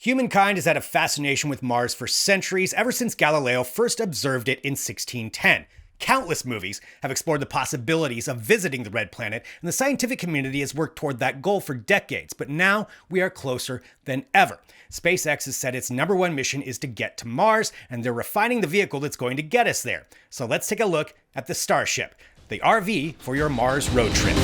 Humankind has had a fascination with Mars for centuries, ever since Galileo first observed it in 1610. Countless movies have explored the possibilities of visiting the red planet, and the scientific community has worked toward that goal for decades, but now we are closer than ever. Spacex has said its #1 mission is to get to Mars, and they're refining the vehicle that's going to get us there. So let's take a look at the Starship, the RV for your Mars road trip.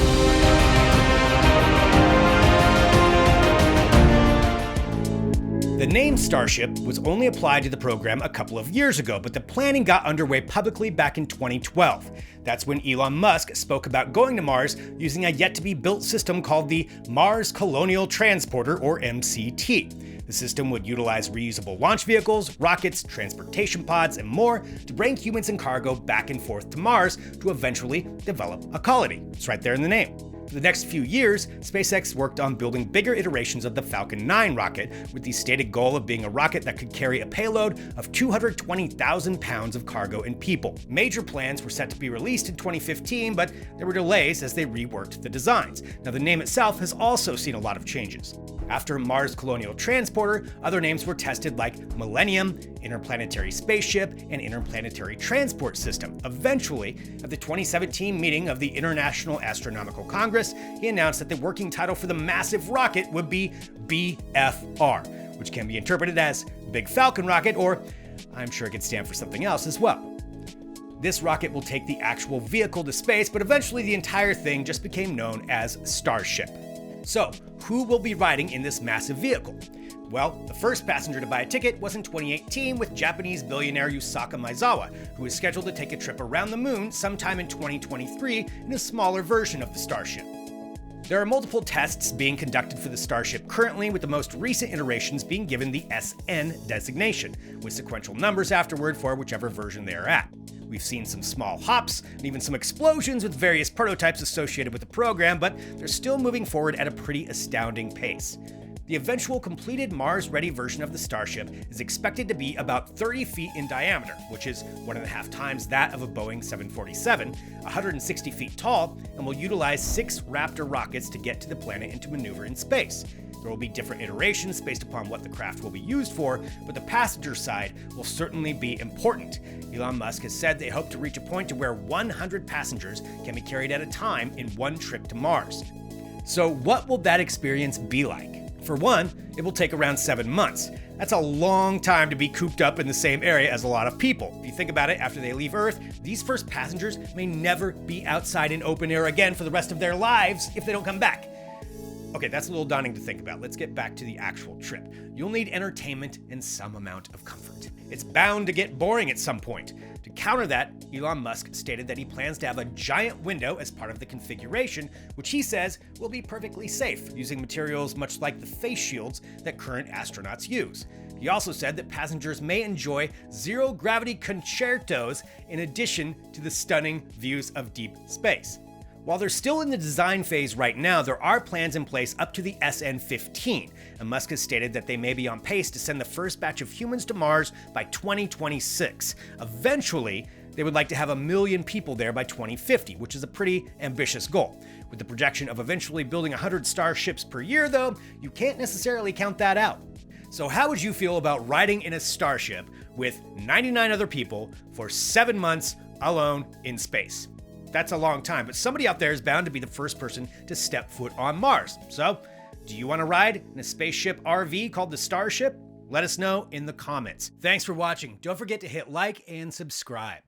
The name Starship was only applied to the program a couple of years ago, but the planning got underway publicly back in 2012. That's when Elon Musk spoke about going to Mars using a yet-to-be-built system called the Mars Colonial Transporter, or MCT. The system would utilize reusable launch vehicles, rockets, transportation pods, and more to bring humans and cargo back and forth to Mars to eventually develop a colony. It's right there in the name. For the next few years, SpaceX worked on building bigger iterations of the Falcon 9 rocket, with the stated goal of being a rocket that could carry a payload of 220,000 pounds of cargo and people. Major plans were set to be released in 2015, but there were delays as they reworked the designs. Now, the name itself has also seen a lot of changes. After Mars Colonial Transporter, other names were tested like Millennium, Interplanetary Spaceship, and Interplanetary Transport System. Eventually, at the 2017 meeting of the International Astronomical Congress, he announced that the working title for the massive rocket would be BFR, which can be interpreted as Big Falcon Rocket, or I'm sure it could stand for something else as well. This rocket will take the actual vehicle to space, but eventually the entire thing just became known as Starship. So, who will be riding in this massive vehicle? Well, the first passenger to buy a ticket was in 2018 with Japanese billionaire Yusaku Maezawa, who is scheduled to take a trip around the moon sometime in 2023 in a smaller version of the Starship. There are multiple tests being conducted for the Starship currently, with the most recent iterations being given the SN designation, with sequential numbers afterward for whichever version they are at. We've seen some small hops, and even some explosions with various prototypes associated with the program, but they're still moving forward at a pretty astounding pace. The eventual completed Mars-ready version of the Starship is expected to be about 30 feet in diameter, which is 1.5 times that of a Boeing 747, 160 feet tall, and will utilize 6 Raptor rockets to get to the planet and to maneuver in space. There will be different iterations based upon what the craft will be used for, but the passenger side will certainly be important. Elon Musk has said they hope to reach a point to where 100 passengers can be carried at a time in one trip to Mars. So what will that experience be like? For one, it will take around 7 months. That's a long time to be cooped up in the same area as a lot of people. If you think about it, after they leave Earth, these first passengers may never be outside in open air again for the rest of their lives if they don't come back. Okay, that's a little daunting to think about. Let's get back to the actual trip. You'll need entertainment and some amount of comfort. It's bound to get boring at some point. To counter that, Elon Musk stated that he plans to have a giant window as part of the configuration, which he says will be perfectly safe, using materials much like the face shields that current astronauts use. He also said that passengers may enjoy zero-gravity concertos in addition to the stunning views of deep space. While they're still in the design phase right now, there are plans in place up to the SN-15, and Musk has stated that they may be on pace to send the first batch of humans to Mars by 2026. Eventually, they would like to have 1 million people there by 2050, which is a pretty ambitious goal. With the projection of eventually building 100 starships per year, though, you can't necessarily count that out. So how would you feel about riding in a Starship with 99 other people for 7 months alone in space? That's a long time, but somebody out there is bound to be the first person to step foot on Mars. So, do you want to ride in a spaceship RV called the Starship? Let us know in the comments. Thanks for watching. Don't forget to hit like and subscribe.